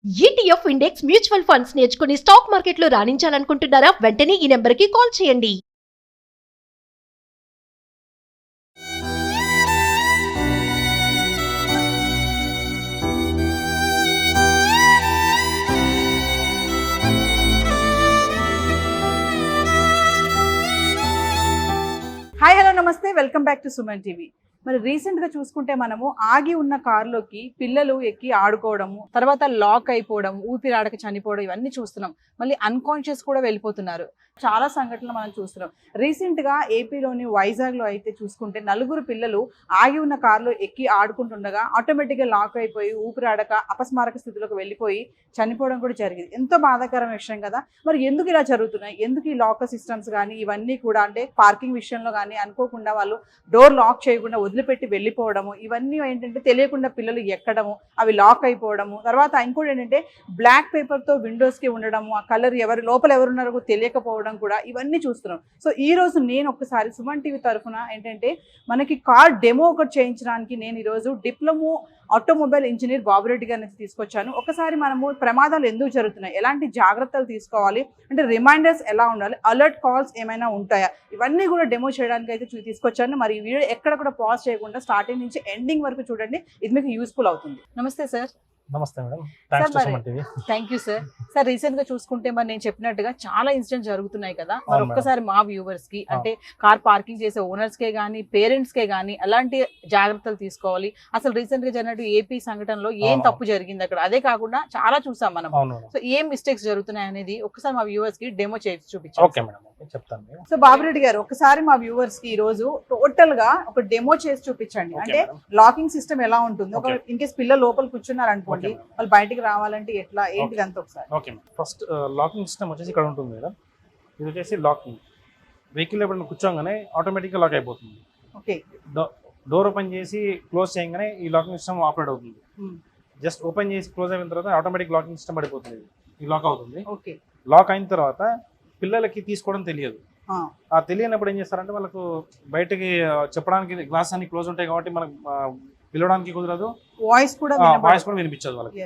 ETF index mutual funds నేర్చుకుని stock మార్కెట్లో రాణించాలనుకుంటున్నారా? వెంటనే ఈ నెంబర్కి కాల్ చేయండి. హాయ్ హలో నమస్తే, welcome back to Suman TV. మరి రీసెంట్గా చూసుకుంటే మనము ఆగి ఉన్న కారులోకి పిల్లలు ఎక్కి ఆడుకోవడము, తర్వాత లాక్ అయిపోవడం, ఊపిరాడక చనిపోవడం, ఇవన్నీ చూస్తున్నాం. మళ్ళీ అన్కాన్షియస్ కూడా వెళ్ళిపోతున్నారు. చాలా సంఘటనలు మనం చూస్తున్నాం. రీసెంట్గా ఏపీలోని వైజాగ్లో అయితే చూసుకుంటే 4 పిల్లలు ఆగి ఉన్న కారులో ఎక్కి ఆడుకుంటుండగా ఆటోమేటిక్గా లాక్ అయిపోయి ఊపిరాడక అపస్మారక స్థితిలోకి వెళ్ళిపోయి చనిపోవడం కూడా జరిగింది. ఎంతో బాధాకరమైన విషయం కదా. మరి ఎందుకు ఇలా జరుగుతున్నాయి? ఎందుకు ఈ లాకర్ సిస్టమ్స్ కానీ ఇవన్నీ కూడా, అంటే పార్కింగ్ విషయంలో కానీ అనుకోకుండా వాళ్ళు డోర్ లాక్ చేయకుండా వదిలిపెట్టి వెళ్ళిపోవడము, ఇవన్నీ ఏంటంటే తెలియకుండా పిల్లలు ఎక్కడము, అవి లాక్ అయిపోవడము. తర్వాత ఇంకోటి ఏంటంటే బ్లాక్ పేపర్తో విండోస్కి ఉండడము, ఆ కలర్ లోపల ఎవరున్నారో తెలియకపోవడం కూడా, ఇవన్నీ చూస్తున్నాం. సో ఈ రోజు నేను ఒకసారి సుమన్ టీవీ తరఫున ఏంటంటే మనకి కార్ డెమో ఒకటి చేయించడానికి నేను ఈరోజు డిప్లొమో ఆటోమొబైల్ ఇంజనీర్ బాబురెడ్డి గారిని తీసుకొచ్చాను. ఒకసారి మనము ప్రమాదాలు ఎందుకు జరుగుతున్నాయి, ఎలాంటి జాగ్రత్తలు తీసుకోవాలి, అంటే రిమైండర్స్ ఎలా ఉండాలి, అలర్ట్ కాల్స్ ఏమైనా ఉంటాయా, ఇవన్నీ కూడా డెమో చేయడానికి అయితే తీసుకొచ్చాను. మరి ఈ వీడియో ఎక్కడ కూడా పాజ్ చేయకుండా స్టార్టింగ్ నుంచి ఎండింగ్ వరకు చూడండి, ఇది మీకు యూస్ఫుల్ అవుతుంది. నమస్తే సార్. నమస్తే madam, thanks to Suman TV. Thank you sir. Sir recent గా చూసుకుంటే మరి నేను చెప్పినట్టుగా చాలా ఇన్సిడెంట్స్ జరుగుతున్నాయి కదా. మరి ఒక్కసారి మా వ్యూవర్స్ కి, అంటే కార్ పార్కింగ్ చేసే ఓనర్స్ కే గానీ పేరెంట్స్ కే గానీ ఎలాంటి జాగ్రత్తలు తీసుకోవాలి, అసలు రీసెంట్ గా జరిగినట్టు ఏపీ సంఘటనలో ఏం తప్పు జరిగింది అక్కడ, అదే కాకుండా చాలా చూసాం మనం. సో ఏం మిస్టేక్స్ జరుగుతున్నాయి అనేది ఒకసారి మా వ్యూవర్స్ కి డెమో చేసి చూపించాం. ఓకే మేడం, చెప్తాను. సో బాబురెడ్డి గారు, ఒకసారి మా వ్యూవర్స్ కి ఈ రోజు టోటల్ గా ఒక డెమో చేసి చూపించండి. అంటే లాకింగ్ సిస్టమ్ ఎలా ఉంటుంది, ఒక ఇన్ కేస్ పిల్లలు లోపల కూర్చున్నారు అనుకోండి, వాళ్ళు బయటికి రావాలంటే ఎట్లా ఏంటిది అంతా ఒకసారి. Okay madam, first locking system వచ్చేసి ఇక్కడ ఉంటుంది మేడం. ఇది వచ్చేసి లాకింగ్, వెహికల్ ఎప్పుడైనా కూర్చోగానే ఆటోమేటిక్గా లాక్ అయిపోతుంది. ఓకే, డోర్ ఓపెన్ చేసి క్లోజ్ చేయగానే ఈ లాకింగ్ సిస్టమ్ ఆపరేట్ అవుతుంది. జస్ట్ ఓపెన్ చేసి క్లోజ్ అయిన తర్వాత ఆటోమేటిక్ లాకింగ్ సిస్టమ్ పడిపోతుంది, ఈ లాక్ అవుతుంది. ఓకే, లాక్ అయిన తర్వాత పిల్లలకి తీసుకోవడం తెలియదు. ఆ తెలియనప్పుడు ఏం చేస్తారంటే వాళ్ళకు బయటకి చెప్పడానికి గ్లాస్ అన్ని క్లోజ్ ఉంటాయి కాబట్టి మనకు పిలవడానికి కుదరదు, వాయిస్ కూడా వినిపించదు వాళ్ళకి.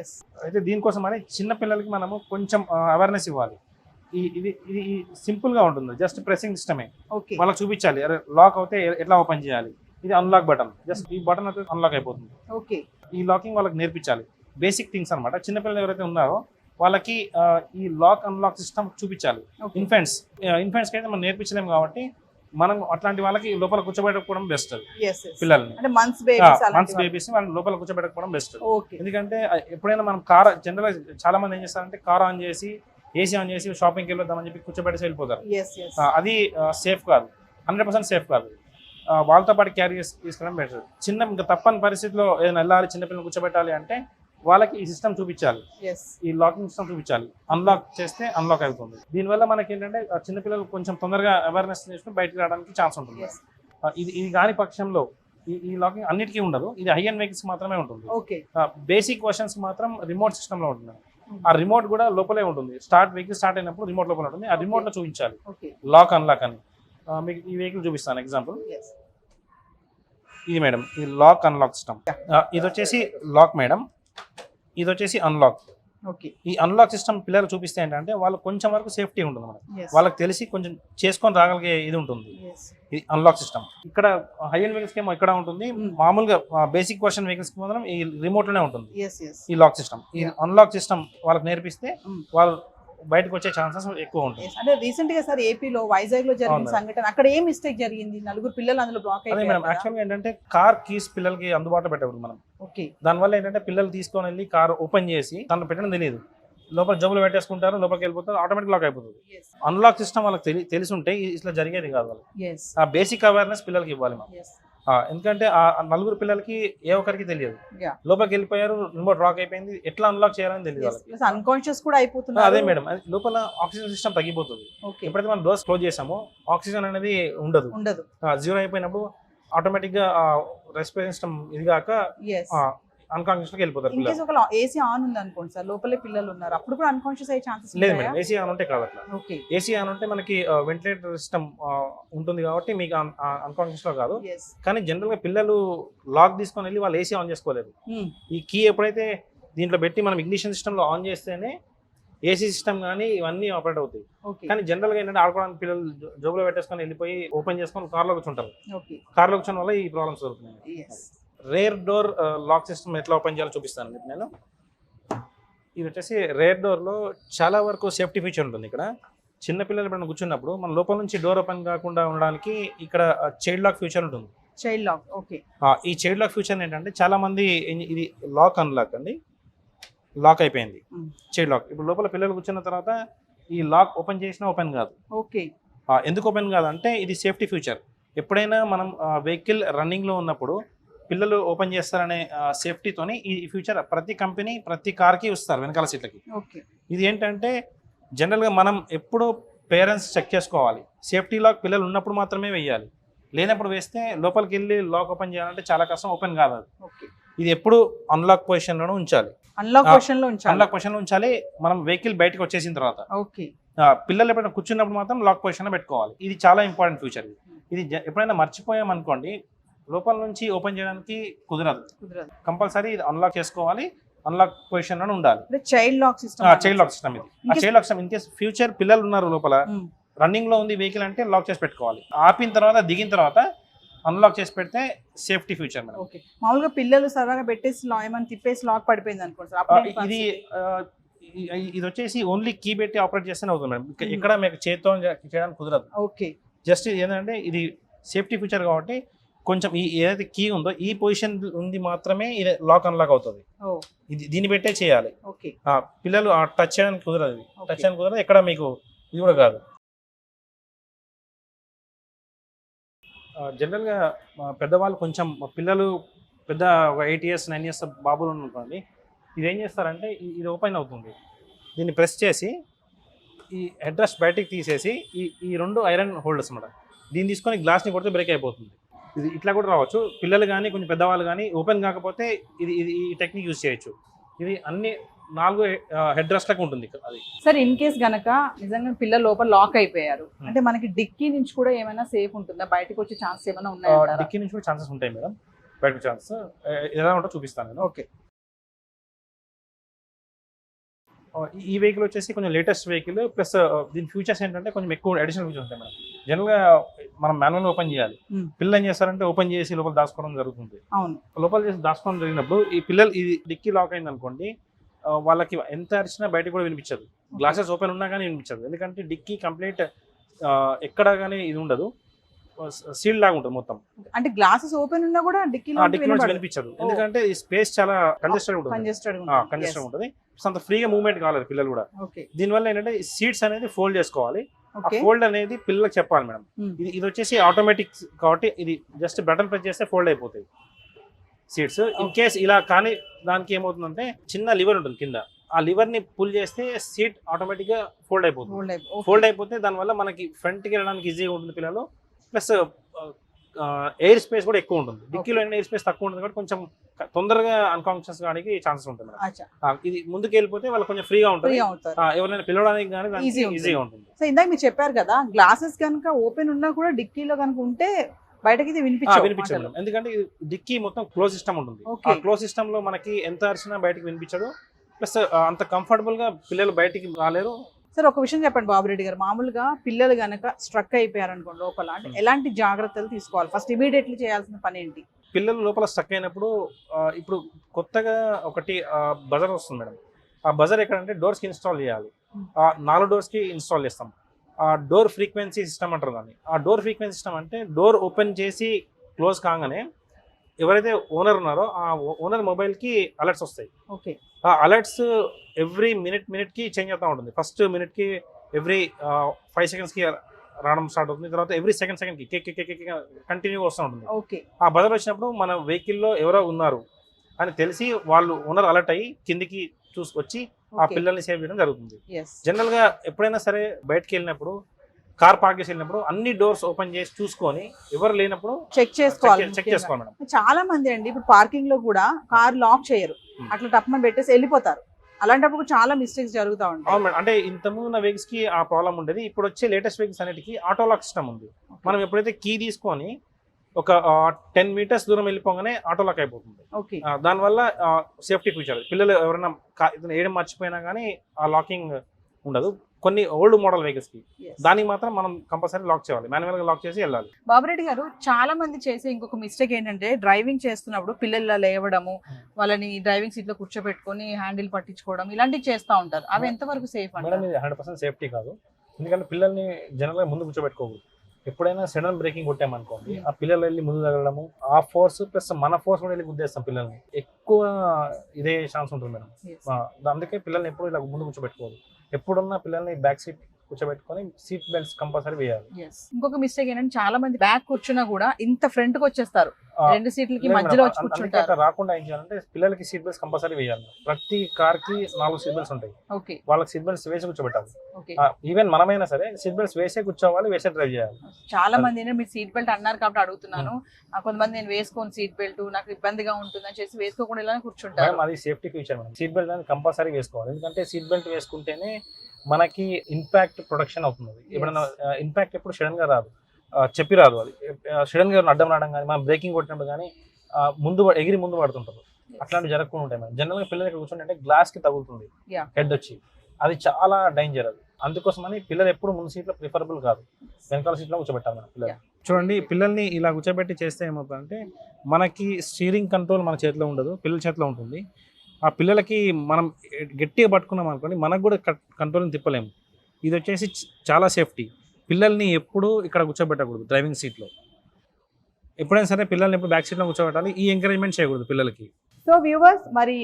అయితే దీనికోసం అని చిన్న పిల్లలకి మనము కొంచెం అవేర్నెస్ ఇవ్వాలి. ఇది సింపుల్ గా ఉంటుంది, జస్ట్ ప్రెసింగ్ సిస్టమే. వాళ్ళకి చూపించాలి, అరే లాక్ అవుతే ఎట్లా ఓపెన్ చేయాలి. ఇది అన్లాక్ బటన్, జస్ట్ ఈ బటన్ అయితే అన్లాక్ అయిపోతుంది. ఓకే, ఈ లాకింగ్ వాళ్ళకి నేర్పించాలి, బేసిక్ థింగ్స్ అనమాట. చిన్నపిల్లలు ఎవరైతే ఉన్నారో వాళ్ళకి ఈ లాక్ అన్లాక్ సిస్టమ్ చూపించాలి. ఇన్ఫెంట్స్ కి అయితే మనం నేర్పించలేము కాబట్టి మనం అట్లాంటి వాళ్ళకి లోపల కూర్చోబెట్టకపోవడం బెస్ట్. పిల్లల్ని మంత్స్ బేబీస్ వాళ్ళని లోపల కూర్చోబెట్టకపోవడం బెస్ట్. ఎందుకంటే ఎప్పుడైనా మనం కార్ జనరల్ చాలా మంది ఏం చేస్తారంటే కార్ ఆన్ చేసి ఏసీ ఆన్ చేసి షాపింగ్కి వెళ్ళొద్దామని చెప్పి కూర్చోబెట్టేసి వెళ్ళిపోతారు. అది సేఫ్ కాదు, 100% సేఫ్ కాదు. వాళ్ళతో పాటు క్యారీ తీసుకోవడం బెటర్. ఇంకా తప్పని పరిస్థితిలో ఏదైనా వెళ్ళాలి, చిన్నపిల్లలు కూర్చోబెట్టాలి అంటే వాళ్ళకి ఈ సిస్టమ్ చూపించాలి, ఈ లాకింగ్ సిస్టమ్ చూపించాలి. అన్లాక్ చేస్తే అన్లాక్ అవుతుంది. దీనివల్ల మనకి ఏంటంటే చిన్నపిల్లలు కొంచెం తొందరగా అవేర్నెస్ చేసుకుని బయటకు రావడానికి ఛాన్స్ ఉంటుంది. ఇది కాని పక్షంలో ఈ లాకింగ్ అన్నిటికీ ఉండదు, ఇది హై అండ్ వెహికల్స్ మాత్రమే ఉంటుంది. బేసిక్ వర్షన్స్ మాత్రం రిమోట్ సిస్టమ్ లో ఉంటుంది. ఆ రిమోట్ కూడా లోపలే ఉంటుంది. వెహికల్ స్టార్ట్ అయినప్పుడు రిమోట్ లోపల ఉంటుంది. ఆ రిమోట్ లో చూపించాలి లాక్ అన్లాక్ అని. మీకు ఈ వెహికల్ చూపిస్తాను ఎగ్జాంపుల్. ఇది మేడం, ఈ లాక్ అన్లాక్ సిస్టమ్. ఇది వచ్చేసి లాక్ మేడం, ఇది వచ్చేసి అన్లాక్. ఈ అన్లాక్ సిస్టమ్ పిల్లలు చూపిస్తే ఏంటంటే వాళ్ళు కొంచెం వరకు సేఫ్టీ ఉంటుంది మనకి, వాళ్ళకి తెలిసి కొంచెం చేసుకొని రాగలిగే ఇది ఉంటుంది. ఇది అన్లాక్ సిస్టమ్. ఇక్కడ హై అండ్ వెహికల్స్ ఏమో ఇక్కడ ఉంటుంది, మామూలుగా బేసిక్ వర్షన్ వెహికల్స్ కి మాత్రం ఈ రిమోట్ లోనే ఉంటుంది ఈ లాక్ సిస్టమ్. ఈ అన్లాక్ సిస్టమ్ వాళ్ళకి నేర్పిస్తే వాళ్ళు బయటకు వచ్చే ఛాన్సెస్ ఎక్కువ ఉంటాయి. అంటే రీసెంట్ గా సార్ ఏపీలో వైజాగ్ లో జరిగిన సంఘటన, అక్కడ ఏం మిస్టేక్ జరిగింది, 4 పిల్లలు అందులో బ్లాక్ అయ్యారు. మేడం యాక్చువల్గా ఏంటంటే కార్ కీస్ పిల్లలకి అందుబాటులో పెట్టకూడదు మనం. దానివల్ల ఏంటంటే పిల్లలు తీసుకొని వెళ్ళి కార్ ఓపెన్ చేసి తను పెట్టడం తెలియదు, లోపల జబ్బులు పెట్టేసుకుంటారు, లోపలికి వెళ్ళిపోతారు, ఆటోమేటిక్ లాక్ అయిపోతుంది. అన్లాక్ సిస్టమ్ వాళ్ళకి తెలిసి ఉంటే ఇట్లా జరిగేది కాదు. వాళ్ళకి ఆ బేసిక్ అవేర్నెస్ పిల్లలకి ఇవ్వాలి మనం. ఎందుకంటే ఆ 4 పిల్లలకి ఏ ఒక్కరికి తెలియదు, లోపలికి వెళ్ళిపోయారు, రిమోట్ లాక్ అయిపోయింది, ఎట్లా అన్లాక్ చేయాలని తెలియదు. అన్కాన్షియస్ కూడా అయిపోతుంది. అదే మేడం, లోపల ఆక్సిజన్ సిస్టమ్ తగ్గిపోతుంది. ఎప్పుడైతే మనం డోర్స్ క్లోజ్ చేసామో ఆక్సిజన్ అనేది ఉండదు. జీరో అయిపోయినప్పుడు ఆటోమేటిక్ గా రెస్పిరేషన్ సిస్టమ్ ఇది కాక అన్కాన్షియస్ లోకి వెళ్ళిపోతారు. ఏసీ ఆన్ ఉంది అనుకోండి సార్, లోపలే పిల్లలు ఉన్నారు, అప్పుడు కూడా అన్కాన్షియస్ అయ్యే ఛాన్సెస్ లేదు మేడం. ఏసీ ఆన్ ఉంటే కాదు అట్లా. ఏసీ ఆన్ ఉంటే మనకి వెంటిలేటర్ సిస్టమ్ ఉంటుంది కాబట్టి మీకు అన్కాన్షియస్ లో కాదు. కానీ జనరల్ గా పిల్లలు లాక్ తీసుకొని వెళ్ళి వాళ్ళు ఏసీ ఆన్ చేసుకోలేదు. ఈ కీ ఎప్పుడైతే దీంట్లో పెట్టి మనం ఇగ్నిషన్ సిస్టంలో ఆన్ చేస్తేనే ఏసీ సిస్టమ్ కానీ ఇవన్నీ ఆపరేట్ అవుతాయి. కానీ జనరల్గా ఏంటంటే ఆడుకోవడానికి పిల్లలు జోబులో పెట్టేసుకొని వెళ్ళిపోయి ఓపెన్ చేసుకొని కార్లో కూర్చుంటారు. కార్లో కూర్చోవడం వల్ల ఈ ప్రాబ్లమ్స్ దొరుకుతున్నాయి. రేర్ డోర్ లాక్ సిస్టమ్ ఎట్లా ఓపెన్ చేయాలో చూపిస్తాను నేను. ఇది వచ్చేసి రేర్ డోర్లో చాలా వరకు సేఫ్టీ ఫీచర్ ఉంటుంది. ఇక్కడ చిన్న పిల్లలు ఎప్పుడైనా కూర్చున్నప్పుడు మన లోపల నుంచి డోర్ ఓపెన్ కాకుండా ఉండడానికి ఇక్కడ చైల్డ్ లాక్ ఫీచర్ ఉంటుంది. Child lock, okay. ఈ చైల్డ్ లాక్ ఫీచర్ ఏంటంటే చాలా మంది ఇది లాక్ అన్లాక్ అండి, లాక్ అయిపోయింది చైల్డ్ లాక్. ఇప్పుడు లోపల పిల్లలు కూర్చున్న తర్వాత ఈ లాక్ ఓపెన్ చేసినా ఓపెన్ కాదు. ఓకే. ఎందుకు ఓపెన్ కాదు అంటే ఇది సేఫ్టీ ఫీచర్. ఎప్పుడైనా మనం వెహికల్ రన్నింగ్లో ఉన్నప్పుడు పిల్లలు ఓపెన్ చేస్తారనే సేఫ్టీతోని ఈ ఫ్యూచర్ ప్రతి కంపెనీ ప్రతి కార్కి ఇస్తారు వెనకాల సీట్లకి. ఇది ఏంటంటే జనరల్గా మనం ఎప్పుడు పేరెంట్స్ చెక్ చేసుకోవాలి. సేఫ్టీ లాక్ పిల్లలు ఉన్నప్పుడు మాత్రమే వేయాలి, లేనప్పుడు వేస్తే లోపలికి వెళ్ళి లాక్ ఓపెన్ చేయాలంటే చాలా కష్టం, ఓపెన్ కాదు అది. ఇది ఎప్పుడు అన్లాక్ పొజిషన్లోనే ఉంచాలి. అన్లాక్ పొజిషన్లో ఉంచాలి మనం వెహికల్ బయటకు వచ్చేసిన తర్వాత. పిల్లలు ఎప్పుడైనా కూర్చున్నప్పుడు మాత్రం లాక్ పొజిషన్లో పెట్టుకోవాలి. ఇది చాలా ఇంపార్టెంట్ ఫీచర్. ఇది ఎప్పుడైనా మర్చిపోయాం అనుకోండి లోపల నుంచి ఓపెన్ చేయడానికి కుదరదు. కంపల్సరీ ఇది అన్లాక్ చేసుకోవాలి, అన్లాక్ పొజిషన్ లోనే ఉండాలి. చైల్డ్ లాక్ సిస్టమ్ ఇది. ఆ child lock system in case future పిల్లలు ఉన్నారు లోపల రన్నింగ్ లో ఉంది వెహికల్ అంటే లాక్ చేసి పెట్టుకోవాలి. ఆపిన తర్వాత దిగిన తర్వాత అన్లాక్ చేసి పెడితే సేఫ్టీ ఫీచర్. మామూలుగా పిల్లలు సరదాగా పెట్టేసి ఏమైనా తిప్పేసి లాక్ పడిపోయింది అనుకోండి. ఇది వచ్చేసి ఓన్లీ కీ పెట్టి ఆపరేట్ చేస్తేనే అవుతుంది మేడం. ఇక్కడ మీకు చేతితో చేయడానికి కుదరదు. ఓకే. జస్ట్ ఏంటంటే ఇది సేఫ్టీ ఫీచర్ కాబట్టి కొంచెం ఈ ఏదైతే కీ ఉందో ఈ పొజిషన్ ఉంది మాత్రమే ఇది లాక్ అన్లాక్ అవుతుంది. ఇది దీన్ని పెట్టే చేయాలి. పిల్లలు టచ్ చేయడానికి కుదరదు. టచ్ చేయడానికి కుదరదు. ఎక్కడ మీకు ఇది కూడా కాదు. జనరల్గా పెద్దవాళ్ళు కొంచెం పిల్లలు పెద్ద ఒక 8 years 9 years బాబులు అనుకోండి, ఇది ఏం చేస్తారంటే ఇది ఓపెన్ అవుతుంది. దీన్ని ప్రెస్ చేసి ఈ హెడ్ రెస్ట్ బయటికి తీసేసి ఈ 2 ఐరన్ హోల్డర్స్ అన్నమాట, దీన్ని తీసుకొని గ్లాస్ని కొడితే బ్రేక్ అయిపోతుంది. ఇది ఇట్లా కూడా రావచ్చు. పిల్లలు కానీ కొంచెం పెద్దవాళ్ళు కానీ ఓపెన్ కాకపోతే ఇది ఈ టెక్నిక్ యూజ్ చేయొచ్చు. ఇది అన్ని 4 హెడ్ రెస్ట్లకు ఉంటుంది అది. సార్ ఇన్ కేస్ గనక నిజంగా పిల్లలు లోపల లాక్ అయిపోయారు అంటే మనకి డిక్కీ నుంచి కూడా ఏమైనా సేఫ్ ఉంటుందా? బయటకు వచ్చే ఛాన్స్ ఏమైనా ఉన్నాయా? డిక్కీ నుంచి కూడా ఛాన్సెస్ ఉంటాయి మేడం. బయటకు ఛాన్సెస్ ఎలా ఉంటుందో చూపిస్తాను నేను. ఓకే. ఈ వెహికల్ వచ్చేసి కొంచెం లేటెస్ట్ వెహికల్ ప్లస్ దీని ఫ్యూచర్స్ ఏంటంటే కొంచెం ఎక్కువ అడిషనల్ ఫీచర్స్ ఉంటాయి మేడం. జనరల్గా మనం మాన్యువల్ ఓపెన్ చేయాలి. పిల్లలు ఏం చేస్తారంటే ఓపెన్ చేసి లోపల దాచుకోవడం జరుగుతుంది. లోపల చేసి దాచుకోవడం జరిగినప్పుడు ఈ పిల్లలు ఇది డిక్కీ లాక్ అయింది అనుకోండి, వాళ్ళకి ఎంత అరిచినా బయటకు కూడా వినిపించదు. గ్లాసెస్ ఓపెన్ ఉన్నా కానీ వినిపించదు. ఎందుకంటే డిక్కీ కంప్లీట్ ఎక్కడ కానీ ఇది ఉండదు, సీల్ లాగా ఉంటుంది మొత్తం. అంటే గ్లాసెస్ ఓపెన్ ఉన్నా కూడా డిక్కీ వినిపించదు. ఎందుకంటే ఈ స్పేస్ చాలా కంజెస్టెడ్ ఉంటుంది. అంత ఫ్రీగా మూవ్మెంట్ కాలేదు పిల్లలు కూడా. దీనివల్ల ఏంటంటే సీట్స్ అనేది ఫోల్డ్ చేసుకోవాలి. ఫోల్డ్ అనేది పిల్లలకు చెప్పాలి మేడం. ఇది వచ్చేసి ఆటోమేటిక్ కాబట్టి ఇది జస్ట్ బటన్ ప్రెస్ చేస్తే ఫోల్డ్ అయిపోతాయి సీట్స్. ఇన్ కేస్ ఇలా కానీ దానికి ఏమవుతుందంటే చిన్న లివర్ ఉంటుంది కింద, ఆ లివర్ ని పుల్ చేస్తే సీట్ ఆటోమేటిక్ గా ఫోల్డ్ అయిపోతుంది. ఫోల్డ్ అయిపోతే దానివల్ల మనకి ఫ్రంట్ కి వెళ్ళడానికి ఈజీగా ఉంటుంది పిల్లలు. ప్లస్ ఎయిర్ స్పేస్ కూడా ఎక్కువ ఉంటుంది. డిక్కీలో ఎయిర్ స్పేస్ తక్కువ ఉంటుంది కాబట్టి కొంచెం తొందరగా అన్కాన్షియస్ కావడానికి ఛాన్సెస్ ఉంటుంది. ఇది ముందుకు వెళ్ళిపోతే వాళ్ళు కొంచెం ఫ్రీగా ఉంటుంది, ఎవరైనా పిలవడానికి కానీ ఈజీగా ఉంటుంది. సో ఇందాక మీరు చెప్పారు కదా గ్లాసెస్ కనుక ఓపెన్ ఉన్నా కూడా డిక్కీలో కనుక ఉంటే బయటకి వినిపించదు. ఎందుకంటే డిక్కీ మొత్తం క్లోజ్ సిస్టమ్ ఉంటుంది. ఆ క్లోజ్ సిస్టమ్ లో మనకి ఎంత అరిచినా బయటకి వినిపించదు. ప్లస్ అంత కంఫర్టబుల్ గా పిల్లలు బయటికి రాలేరు. సార్ ఒక విషయం చెప్పండి బాబురెడ్డి గారు, మామూలుగా పిల్లలు గనక స్ట్రక్ అయిపోయారు అనుకోండి లోపల, అంటే ఎలాంటి జాగ్రత్తలు తీసుకోవాలి? ఫస్ట్ ఇమీడియట్లీ చేయాల్సిన పని ఏంటి? పిల్లలు లోపల స్ట్రక్ అయినప్పుడు ఇప్పుడు కొత్తగా ఒకటి బజర్ వస్తుంది మేడం. ఆ బజర్ ఎక్కడంటే డోర్స్కి ఇన్స్టాల్ చేయాలి. 4 డోర్స్కి ఇన్స్టాల్ చేస్తాం. ఆ డోర్ ఫ్రీక్వెన్సీ సిస్టమ్ అంటారు దాన్ని. ఆ డోర్ ఫ్రీక్వెన్సీ సిస్టమ్ అంటే డోర్ ఓపెన్ చేసి క్లోజ్ కాగానే ఎవరైతే ఓనర్ ఉన్నారో ఆ ఓనర్ మొబైల్కి అలర్ట్స్ వస్తాయి. ఓకే. ఆ అలర్ట్స్ ఎవ్రీ మినిట్కి చేంజ్ అవుతూ ఉంటుంది. ఫస్ట్ మినిట్కి ఎవ్రీ 5 secondsకి రావడం స్టార్ట్ అవుతుంది. తర్వాత ఎవ్రీ సెకండ్కి కంటిన్యూగా వస్తూ ఉంటుంది. ఓకే. ఆ బజర్ వచ్చినప్పుడు మన వెహికల్లో ఎవరో ఉన్నారు అని తెలిసి వాళ్ళు ఓనర్ అలర్ట్ అయ్యి కిందికి చూసుకొచ్చి ఆ పిల్లల్ని సేవ్ చేయడం జరుగుతుంది. జనరల్ గా ఎప్పుడైనా సరే బయటకు వెళ్ళినప్పుడు కార్ పార్క్ చేసి వెళ్ళినప్పుడు అన్ని డోర్స్ ఓపెన్ చేసి చూసుకొని ఎవరు లేనప్పుడు చెక్ చేసుకోవాలి మేడం. చాలా మంది అండి ఇప్పుడు పార్కింగ్ లో కూడా కార్ లాక్ చేయరు, అట్లా టప్మని పెట్టేసి వెళ్ళిపోతారు. అలాంటప్పుడు చాలా మిస్టేక్స్ జరుగుతూ ఉంటాయి. అవును మేడం. అంటే ఇంతకుముందు ఉన్న వెహికల్స్ కి ఆ ప్రాబ్లం ఉండేది. ఇప్పుడు వచ్చే లేటెస్ట్ వెహికల్స్ అన్నిటికీ ఆటో లాక్ సిస్టమ్ ఉంది. మనం ఎప్పుడైతే కీ తీసుకొని ఒక 10 మీటర్స్ దూరం వెళ్ళిపోగానే ఆటో లాక్ అయిపోతుంది. ఓకే. దానివల్ల సేఫ్టీ ఫీచర్, పిల్లలు ఎవరైనా ఇతను వేయడం మర్చిపోయినా కానీ ఆ లాకింగ్ ఉండదు. కొన్ని ఓల్డ్ మోడల్ వెహికల్స్ కి దానికి మాత్రం మనం కంపల్సరీ లాక్ చేయాలి, మాన్యువల్ గా లాక్ చేసి వెళ్ళాలి. బాబురెడ్డి గారు, చాలా మంది చేసే ఇంకొక మిస్టేక్ ఏంటంటే డ్రైవింగ్ చేస్తున్నప్పుడు పిల్లలు లేవడము, వాళ్ళని డ్రైవింగ్ సీట్ లో కూర్చోబెట్టుకొని హ్యాండిల్ పట్టించుకోవడం ఇలాంటివి చేస్తూ ఉంటారు. అవి ఎంతవరకు సేఫ్ మేడం? ఇది 100% సేఫ్టీ కాదు. ఎందుకంటే పిల్లల్ని జనరల్ గా ముందు కూర్చోబెట్టుకోకూడదు. ఎప్పుడైనా సడన్ బ్రేకింగ్ కొట్టామనుకోండి, ఆ పిల్లలు వెళ్ళి ముందు తగలడము, ఆ ఫోర్స్ ప్లస్ మన ఫోర్స్ కూడా వెళ్ళి గుద్దేస్తాం పిల్లల్ని, ఎక్కువ ఇదే ఛాన్స్ ఉంటుంది మేడం. అందుకే పిల్లల్ని ఎప్పుడు ఇలా ముందు కూర్చోబెట్టుకోవాలి. ఎప్పుడున్నా పిల్లల్ని బ్యాక్ సీట్ కూర్చోబెట్టుకొని సీట్ బెల్ట్స్ కంపల్సరీ వేయాలి. ఇంకొక మిస్టేక్ ఏంటంటే చాలా మంది బ్యాక్ కూర్చున్నా కూడా ఇంత ఫ్రంట్ కి వచ్చేస్తారు, రెండు సీట్లకి మధ్యలో వచ్చి కూర్చుంటారు. రాకుండా ఏం చేయాలంటే పిల్లలకి సీట్ బెల్ట్స్ కంపల్సరీ వేయాలి. ప్రతి కార్ కి 4 సీట్ బెల్ట్స్ ఉంటాయి. ఓకే. వాళ్ళకి సీట్ బెల్ట్స్ వేసి కూర్చోబెట్టాలి. ఈవెన్ మనమైనా సరే సీట్ బెల్ట్స్ వేసే కూర్చోవాలి, వేసే డ్రైవ్ చేయాలి. చాలా మంది మీరు సీట్ బెల్ట్ అన్నారు కాబట్టి అడుగుతున్నాను. కొంతమంది నేను వేసుకోను సీట్ బెల్ట్, నాకు ఇబ్బందిగా ఉంటుందని చేసి వేసుకోకుండా ఇలా కూర్చుంటారు. అది safety feature madam. Seat belt అనేది కంపల్సరీ వేసుకోవాలి. ఎందుకంటే సీట్ బెల్ట్ వేసుకుంటేనే మనకి ఇంపాక్ట్ ప్రొటెక్షన్ అవుతుంది. ఎప్పుడైనా ఇంపాక్ట్ ఎప్పుడు సడన్ గా రాదు, చెప్పి రాదు. అది సడన్ గా అడ్డం రావడం కానీ, మనం బ్రేకింగ్ కొట్టినప్పుడు కానీ ముందు ఎగిరి ముందు పడుతుంటారు. అట్లాంటివి జరగకుండా ఉంటాయి మేడం. జనరల్ గా పిల్లలు ఇక్కడ కూర్చుంటే గ్లాస్ కి తగులుతుంది హెడ్ వచ్చి, అది చాలా డేంజర్. అది అందుకోసమని పిల్లలు ఎప్పుడు ముందు సీట్లో ప్రిఫరబుల్ కాదు, వెనకాల సీట్లో కూర్చోబెట్టాలి మనం పిల్లలు. చూడండి, పిల్లల్ని ఇలా కూర్చోబెట్టి చేస్తే ఏమవుతుందంటే మనకి స్టీరింగ్ కంట్రోల్ మన చేతిలో ఉండదు, పిల్లల చేతిలో ఉంటుంది. ఆ పిల్లలకి మనం గట్టిగా పట్టుకున్నాం అనుకోండి, మనకు కూడా కంట్రోల్ని తిప్పలేము. ఇది వచ్చేసి చాలా సేఫ్టీ. పిల్లల్ని ఎప్పుడు ఇక్కడ కూర్చోబెట్టకూడదు డ్రైవింగ్ సీట్లో. ఎప్పుడైనా సరే పిల్లల్ని ఎప్పుడు బ్యాక్ సీట్లో కూర్చోబెట్టాలి. ఈ ఎంకరేజ్మెంట్ చేయకూడదు పిల్లలకి. సో వ్యూవర్స్, మరి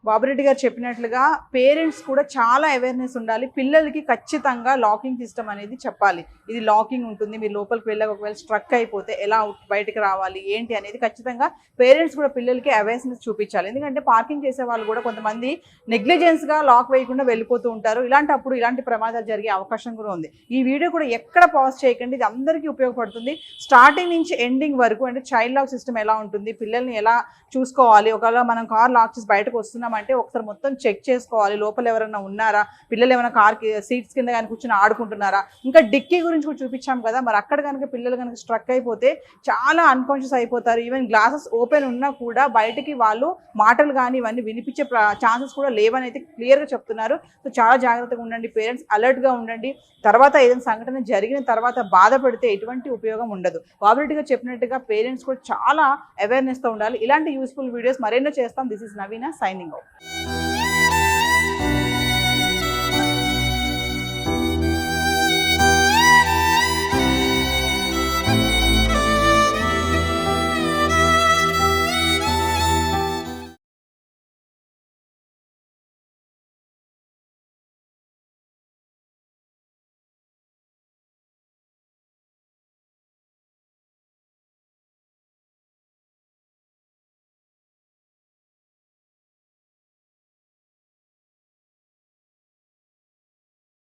బాబురెడ్డి గారు చెప్పినట్లుగా పేరెంట్స్ కూడా చాలా అవేర్నెస్ ఉండాలి. పిల్లలకి ఖచ్చితంగా లాకింగ్ సిస్టమ్ అనేది చెప్పాలి. ఇది లాకింగ్ ఉంటుంది, మీరు లోపలికి వెళ్ళాక ఒకవేళ స్ట్రక్ అయిపోతే ఎలా బయటకు రావాలి ఏంటి అనేది ఖచ్చితంగా పేరెంట్స్ కూడా పిల్లలకి అవేర్నెస్ చూపించాలి. ఎందుకంటే పార్కింగ్ చేసే వాళ్ళు కూడా కొంతమంది నెగ్లిజెన్స్గా లాక్ వేయకుండా వెళ్ళిపోతూ ఉంటారు. ఇలాంటప్పుడు ఇలాంటి ప్రమాదాలు జరిగే అవకాశం కూడా ఉంది. ఈ వీడియో కూడా ఎక్కడ పాజ్ చేయకండి, ఇది అందరికీ ఉపయోగపడుతుంది. స్టార్టింగ్ నుంచి ఎండింగ్ వరకు, అంటే చైల్డ్ లాక్ సిస్టమ్ ఎలా ఉంటుంది, పిల్లల్ని ఎలా చూసుకోవాలి, ఒకవేళ మనం కార్ లాక్ చేసి బయటకు వస్తున్నాం అంటే ఒకసారి మొత్తం చెక్ చేసుకోవాలి, లోపల ఎవరైనా ఉన్నారా, పిల్లలు ఏమైనా కార్ సీట్స్ కింద కానీ కూర్చొని ఆడుకుంటున్నారా. ఇంకా డిక్కీ గురించి కూడా చూపించాం కదా, మరి అక్కడ కనుక పిల్లలు కనుక స్ట్రక్ అయిపోతే చాలా అన్కాన్షియస్ అయిపోతారు. ఈవెన్ గ్లాసెస్ ఓపెన్ ఉన్నా కూడా బయటకి వాళ్ళు మాటలు కానీ ఇవన్నీ వినిపించే ఛాన్సెస్ కూడా లేవని అయితే క్లియర్గా చెప్తున్నారు. సో చాలా జాగ్రత్తగా ఉండండి, పేరెంట్స్ అలర్ట్గా ఉండండి. తర్వాత ఏదైనా సంఘటన జరిగిన తర్వాత బాధపడితే ఎటువంటి ఉపయోగం ఉండదు. బాబురెడ్డి గారు చెప్పినట్టుగా పేరెంట్స్ కూడా చాలా అవేర్నెస్తో ఉండాలి. ఇలాంటి యూస్ఫుల్ వీడియోస్ మరెన్నో చేస్తాం. This is Naveena signing out.